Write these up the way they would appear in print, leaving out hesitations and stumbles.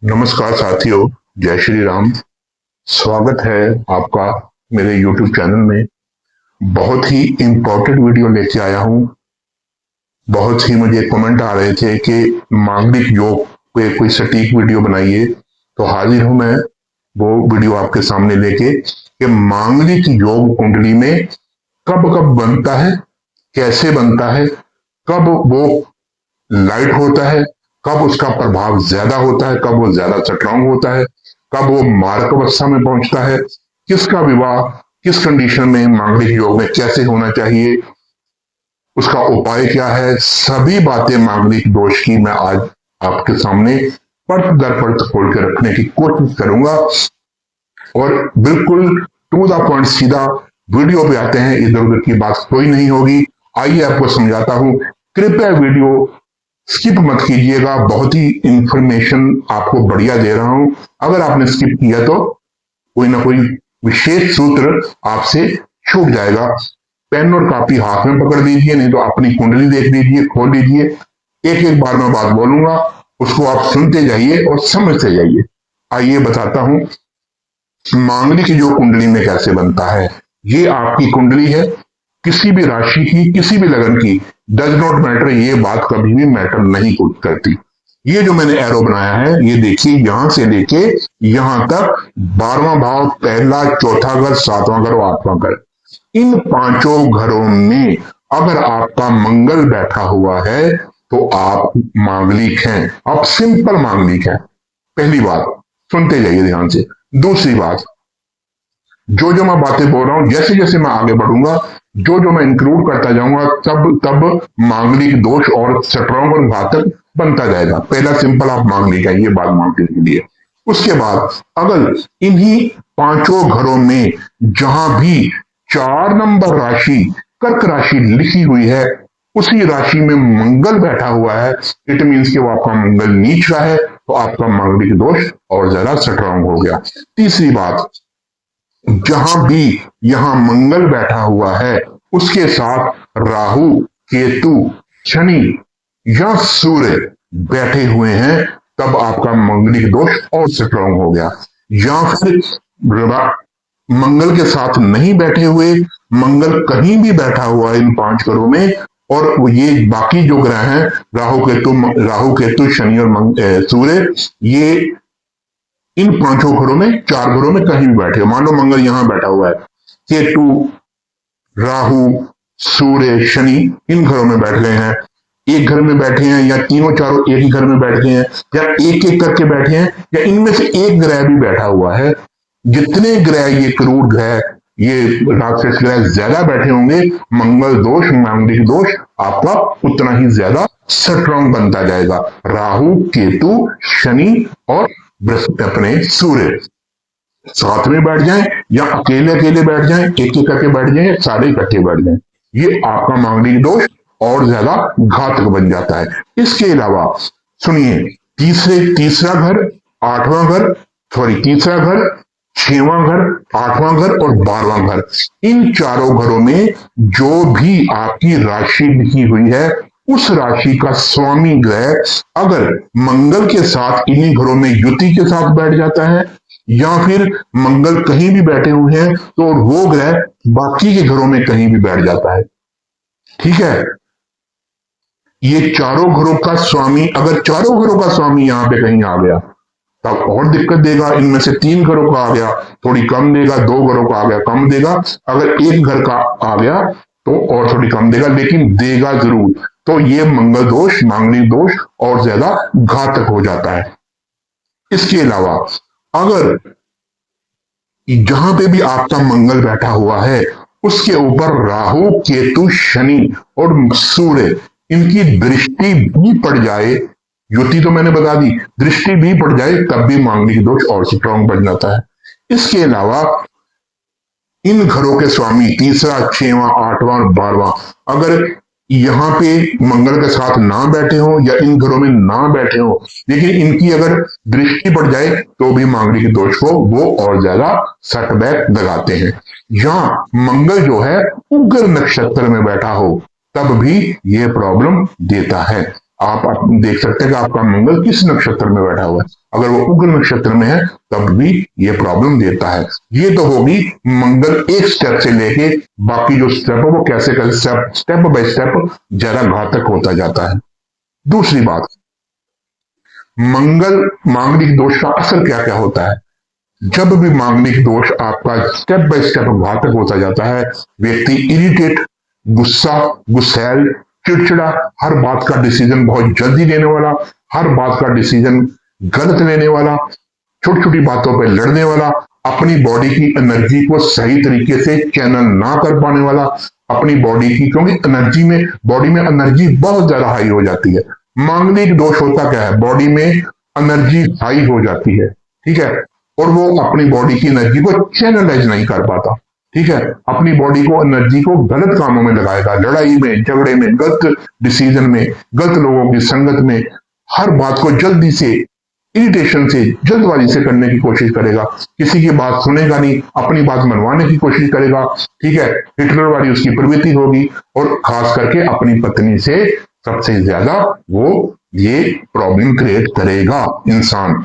नमस्कार साथियों, जय श्री राम। स्वागत है आपका मेरे YouTube चैनल में। बहुत ही इम्पोर्टेंट वीडियो लेके आया हूं। बहुत ही मुझे कमेंट आ रहे थे कि मांगलिक योग पे कोई सटीक वीडियो बनाइए, तो हाजिर हूं मैं वो वीडियो आपके सामने लेके कि मांगलिक योग कुंडली में कब कब बनता है, कैसे बनता है, कब वो लाइट होता है, कब उसका प्रभाव ज्यादा होता है, कब वो ज्यादा स्ट्रांग होता है, कब वो मारक अवस्था में पहुंचता है, किसका विवाह किस कंडीशन में मांगलिक योग में कैसे होना चाहिए, उसका उपाय क्या है, सभी बातें मांगलिक दोष की मैं आज आपके सामने परत दर परत खोल के रखने की कोशिश करूंगा। और बिल्कुल टू द पॉइंट, सीधा वीडियो पे आते हैं, इधर उधर की बात कोई नहीं होगी। आइए आपको समझाता हूं। कृपया वीडियो स्किप मत कीजिएगा, बहुत ही इंफॉर्मेशन आपको बढ़िया दे रहा हूं। अगर आपने स्किप किया तो कोई ना कोई विशेष सूत्र आपसे छूट जाएगा। पेन और कॉपी हाथ में पकड़ लीजिए, नहीं तो अपनी कुंडली देख लीजिए, खोल लीजिए। एक एक बार मैं बात बोलूंगा, उसको आप सुनते जाइए और समझते जाइए। आइए बताता हूं मांगलिक योग कुंडली में कैसे बनता है। ये आपकी कुंडली है, किसी भी राशि की, किसी भी लगन की, डज नॉट मैटर। ये बात कभी भी मैटर नहीं करती। ये जो मैंने एरो बनाया है, ये देखिए, यहां से लेके यहां तक 12वां भाव, पहला, चौथा घर, 7वां घर और 8वां घर, इन पांचों घरों में अगर आपका मंगल बैठा हुआ है तो आप मांगलिक हैं। आप सिंपल मांगलिक हैं। पहली बात, सुनते जाइए ध्यान से। दूसरी बात, जो जो मैं बातें बोल रहा हूं, जैसे जैसे मैं आगे बढ़ूंगा, जो जो मैं इंक्लूड करता जाऊंगा, तब तब मांगलिक दोष और स्ट्रॉन्ग और घातक बनता जाएगा। पहला सिंपल आप मांगलिक है, ये बात मांगलिक के लिए। उसके बाद अगर इन्हीं पांचों घरों में जहां भी 4 नंबर राशि कर्क राशि लिखी हुई है, उसी राशि में मंगल बैठा हुआ है, इट मीन्स कि वो आपका मंगल नीच रहा है, तो आपका मांगलिक दोष और ज्यादा स्ट्रांग हो गया। तीसरी बात, जहां भी यहां मंगल बैठा हुआ है, उसके साथ राहु, केतु, शनि या सूर्य बैठे हुए हैं, तब आपका मांगलिक दोष और स्ट्रांग हो गया। या फिर मंगल के साथ नहीं बैठे हुए, मंगल कहीं भी बैठा हुआ है इन 5 घरों में, और ये बाकी जो ग्रह हैं, राहु केतु शनि और सूर्य, ये इन 5 घरों में, 4 घरों में कहीं भी बैठे हो। मान लो मंगल यहां बैठा हुआ है, केतु, राहु, सूर्य, शनि इन घरों में बैठ गए हैं, एक घर में बैठे हैं, या तीनों चारों एक ही घर में बैठ गए हैं, या एक एक करके बैठे हैं, या इनमें से एक ग्रह भी बैठा हुआ है। जितने ग्रह, ये क्रूर ग्रह, ये राक्षस ग्रह ज्यादा बैठे होंगे, मंगल दोष, मांगलिक दोष आपका उतना ही ज्यादा स्ट्रांग बनता जाएगा। राहु, केतु, शनि और बृहस्पति, अपने सूर्य साथ में बैठ जाएं या अकेले अकेले बैठ जाएं, एक एक करके बैठ जाएं, सारे इकट्ठे बैठ जाएं, ये आपका मांगलिक दोष और ज्यादा घातक बन जाता है। इसके अलावा सुनिए, तीसरा घर, 8वां घर, सॉरी, तीसरा घर, 6वां घर, 8वां घर और 12वां घर, इन चारों घरों में जो भी आपकी राशि लिखी हुई है, उस राशि का स्वामी ग्रह अगर मंगल के साथ इन्हीं घरों में युति के साथ बैठ जाता है, या फिर मंगल कहीं भी बैठे हुए हैं, तो वो ग्रह बाकी के घरों में कहीं भी बैठ जाता है। ठीक है, ये चारों घरों का स्वामी, अगर चारों घरों का स्वामी यहां पे कहीं आ गया, तब और दिक्कत देगा। इनमें से 3 घरों का आ गया, थोड़ी कम देगा, 2 घरों का आ गया, कम देगा। अगर एक घर का आ गया तो और थोड़ी कम देगा, लेकिन देगा जरूर। तो ये मंगल दोष, मांगलिक दोष और ज्यादा घातक हो जाता है। इसके अलावा अगर जहां पे भी आपका मंगल बैठा हुआ है, उसके ऊपर राहु, केतु, शनि और सूर्य, इनकी दृष्टि भी पड़ जाए, युति तो मैंने बता दी, दृष्टि भी पड़ जाए, तब भी मांगलिक दोष और स्ट्रांग बन जाता है। इसके अलावा इन घरों के स्वामी, तीसरा, 6वां, 8वां और 12वां, अगर यहां पे मंगल के साथ ना बैठे हो या इन घरों में ना बैठे हो, लेकिन इनकी अगर दृष्टि पड़ जाए, तो भी मांगलिक दोष को वो और ज्यादा सेटबैक लगाते हैं। या मंगल जो है उग्र नक्षत्र में बैठा हो, तब भी ये प्रॉब्लम देता है। आप देख सकते हैं कि आपका मंगल किस नक्षत्र में बैठा हुआ है। अगर वो उग्र नक्षत्र में है तब भी ये प्रॉब्लम देता है। ये तो होगी मंगल एक स्टेप से लेके बाकी जो स्टेप है वो कैसे कैसे स्टेप बाय स्टेप जरा घातक होता जाता है। दूसरी बात, मंगल मांगलिक दोष का असर क्या क्या होता है। जब भी मांगलिक दोष आपका स्टेप बाय स्टेप घातक होता जाता है, व्यक्ति इरिटेट, गुस्सा, गुस्सैल, चिड़चिड़ा, हर बात का डिसीजन बहुत जल्दी लेने वाला, हर बात का डिसीजन गलत लेने वाला, छोटी छोटी बातों पर लड़ने वाला, अपनी बॉडी की एनर्जी को सही तरीके से चैनल ना कर पाने वाला, अपनी बॉडी की, क्योंकि एनर्जी में, बॉडी में एनर्जी बहुत ज्यादा हाई हो जाती है। मांगलिक दोष होता क्या है, बॉडी में एनर्जी हाई हो जाती है, ठीक है, और वो अपनी बॉडी की एनर्जी को चैनलाइज नहीं कर पाता, ठीक है, अपनी बॉडी को, एनर्जी को गलत कामों में लगाएगा, लड़ाई में, झगड़े में, गलत डिसीजन में, गलत लोगों की संगत में, हर बात को जल्दी से, इरिटेशन से, जल्दबाजी से करने की कोशिश करेगा, किसी की बात सुनेगा नहीं, अपनी बात मनवाने की कोशिश करेगा, ठीक है, हिटलर वाली उसकी प्रवृत्ति होगी, और खास करके अपनी पत्नी से सबसे ज्यादा वो ये प्रॉब्लम क्रिएट करेगा। इंसान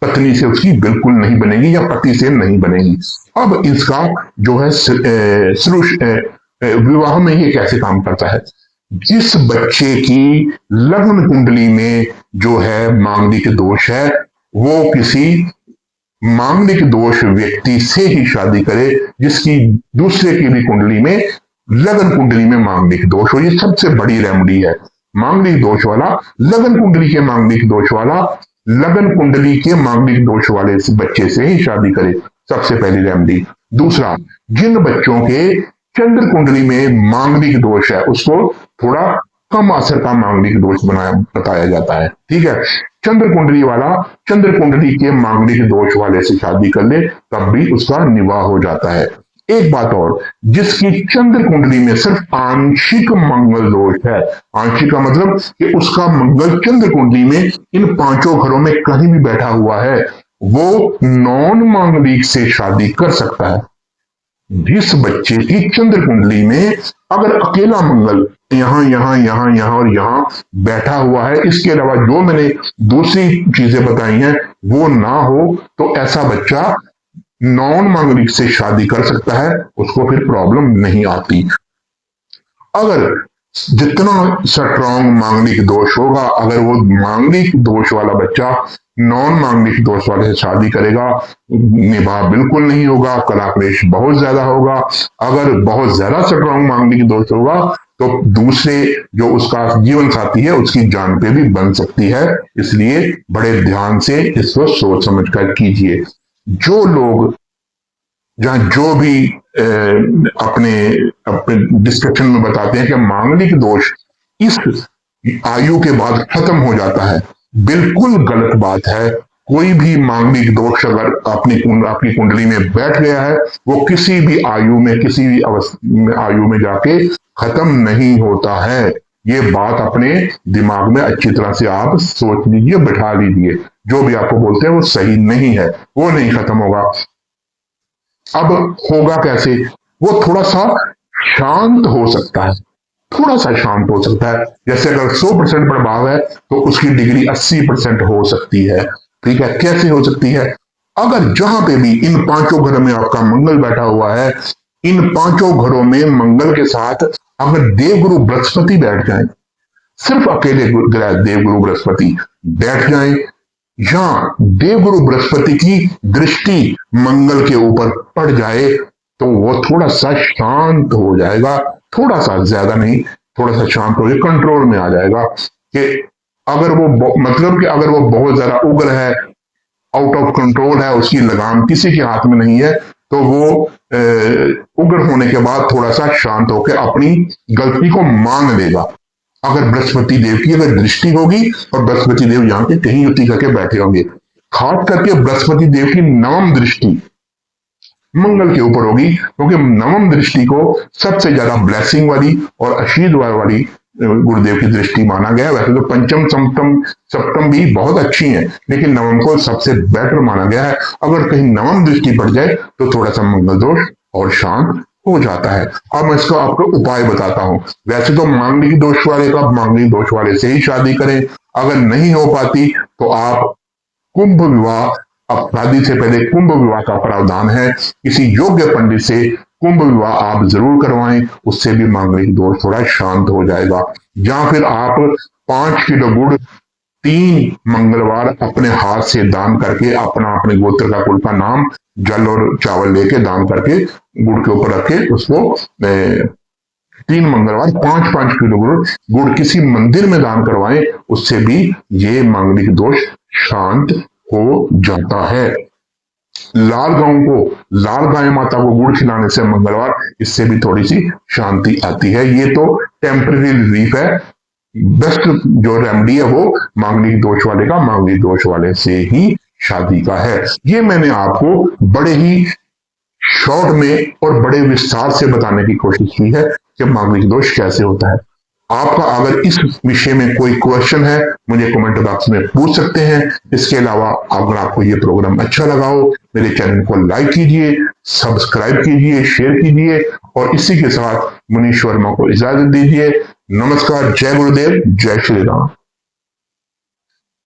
पत्नी से उसकी बिल्कुल नहीं बनेगी या पति से नहीं बनेगी। अब इसका जो है विवाह में ये कैसे काम करता है। जिस बच्चे की लग्न कुंडली में जो है मांगलिक दोष है, वो किसी मांगलिक दोष व्यक्ति से ही शादी करे जिसकी दूसरे की भी कुंडली में, लगन कुंडली में मांगलिक दोष हो। ये सबसे बड़ी रेमेडी है। मांगलिक दोष वाला, लगन कुंडली के मांगलिक दोष वाला, लगन कुंडली के मांगलिक दोष वाले बच्चे से ही शादी करे, सबसे पहली रेमेडी। दूसरा, जिन बच्चों के चंद्र कुंडली में मांगलिक दोष है उसको थोड़ा कम असर का मांगलिक दोष बताया जाता है, ठीक है। चंद्र कुंडली वाला चंद्र कुंडली के मांगलिक दोष वाले से शादी कर ले तब भी उसका निवाह हो जाता है। एक बात और, जिसकी चंद्र कुंडली में सिर्फ आंशिक मंगल दोष है, आंशिक का मतलब कि उसका मंगल चंद्र कुंडली में इन पांचों घरों में कहीं भी बैठा हुआ है, वो नॉन मांगलिक से शादी कर सकता है। जिस बच्चे की चंद्र कुंडली में अगर अकेला मंगल यहां यहां यहां यहां और यहां बैठा हुआ है, इसके अलावा जो मैंने दूसरी चीजें बताई हैं वो ना हो, तो ऐसा बच्चा नॉन मांगलिक से शादी कर सकता है, उसको फिर प्रॉब्लम नहीं आती। अगर जितना स्ट्रॉन्ग मांगलिक दोष होगा, अगर वो मांगलिक दोष वाला बच्चा नॉन मांगलिक दोष वाले से शादी करेगा, निभाव बिल्कुल नहीं होगा, कला क्लेश बहुत ज्यादा होगा। अगर बहुत ज्यादा स्ट्रॉन्ग मांगलिक दोष होगा तो दूसरे जो उसका जीवन साथी है उसकी जान पे भी बन सकती है। इसलिए बड़े ध्यान से इसको सोच समझ कर कीजिए। जो लोग जहां जो भी अपने अपने डिस्क्रिप्शन में बताते हैं कि मांगलिक दोष इस आयु के बाद खत्म हो जाता है, बिल्कुल गलत बात है। कोई भी मांगलिक दोष अगर अपनी कुंडली में बैठ गया है, वो किसी भी आयु में, किसी भी आयु में जाके खत्म नहीं होता है। ये बात अपने दिमाग में अच्छी तरह से आप सोच लीजिए, बैठा लीजिए। जो भी आपको बोलते हैं वो सही नहीं है, वो नहीं खत्म होगा। अब होगा कैसे, वो थोड़ा सा शांत हो सकता है, थोड़ा सा शांत हो सकता है। जैसे अगर 100% प्रभाव है तो उसकी डिग्री 80% हो सकती है, ठीक है। कैसे हो सकती है, अगर जहां पे भी इन पांचों घरों में आपका मंगल बैठा हुआ है, इन पांचों घरों में मंगल के साथ अगर देवगुरु बृहस्पति बैठ जाए, सिर्फ अकेले देवगुरु बृहस्पति बैठ जाए, या देवगुरु बृहस्पति की दृष्टि मंगल के ऊपर पड़ जाए, तो वो थोड़ा सा शांत हो जाएगा, थोड़ा सा, ज्यादा नहीं, थोड़ा सा शांत हो जाए, कंट्रोल में आ जाएगा। कि अगर वो मतलब कि अगर वो बहुत ज्यादा उग्र है, आउट ऑफ कंट्रोल है, उसकी लगाम किसी के हाथ में नहीं है, तो वो उग्र होने के बाद थोड़ा सा शांत होकर अपनी गलती को मान लेगा। अगर बृहस्पति देव की अगर दृष्टि होगी और बृहस्पति देव यहाँ के कहीं युति करके बैठे होंगे, खास करके बृहस्पति देव की नवम दृष्टि मंगल के ऊपर होगी, क्योंकि नवम दृष्टि को सबसे ज्यादा ब्लेसिंग वाली और आशीर्वाद वाली गुरुदेव की दृष्टि माना गया। वैसे तो पंचम, सप्तम भी बहुत अच्छी है, लेकिन नवम को सबसे बेटर माना गया है। अगर कहीं नवम दृष्टि पड़ जाए तो थोड़ा सा मंगल दोष और शांत हो जाता है। अब मैं इसका आपको उपाय बताता हूं। वैसे तो मांगलिक दोष वाले का मांगलिक दोष वाले से ही शादी करें। अगर नहीं हो पाती तो आप कुंभ विवाह, अब शादी से पहले कुंभ विवाह का प्रावधान है। किसी योग्य पंडित से कुंभ विवाह आप जरूर करवाएं, उससे भी मांगलिक दोष थोड़ा शांत हो जाएगा। या फिर आप 5 किलो गुड़ 3 मंगलवार अपने हाथ से दान करके, अपना अपने गोत्र का कुल का नाम, जल और चावल लेके दान करके गुड़ के ऊपर रख के उसको 3 मंगलवार 5-5 किलो गुड़ किसी मंदिर में दान करवाएं, उससे भी ये मांगलिक दोष शांत हो जाता है। लाल गाय माता को गुड़ खिलाने से मंगलवार, इससे भी थोड़ी सी शांति आती है। ये तो टेम्पररी रिलीफ है। बेस्ट जो रेमेडी है वो मांगलिक दोष वाले का मांगलिक दोष वाले से ही शादी का है। ये मैंने आपको बड़े ही शॉर्ट में और बड़े विस्तार से बताने की कोशिश की है कि मांगलिक दोष कैसे होता है। आपका अगर इस विषय में कोई क्वेश्चन है, मुझे कमेंट बॉक्स में पूछ सकते हैं। इसके अलावा अगर आपको ये प्रोग्राम अच्छा लगा हो, मेरे चैनल को लाइक कीजिए, सब्सक्राइब कीजिए, शेयर कीजिए और इसी के साथ मनीष वर्मा को इजाजत दीजिए। नमस्कार, जय गुरुदेव, जय श्री राम।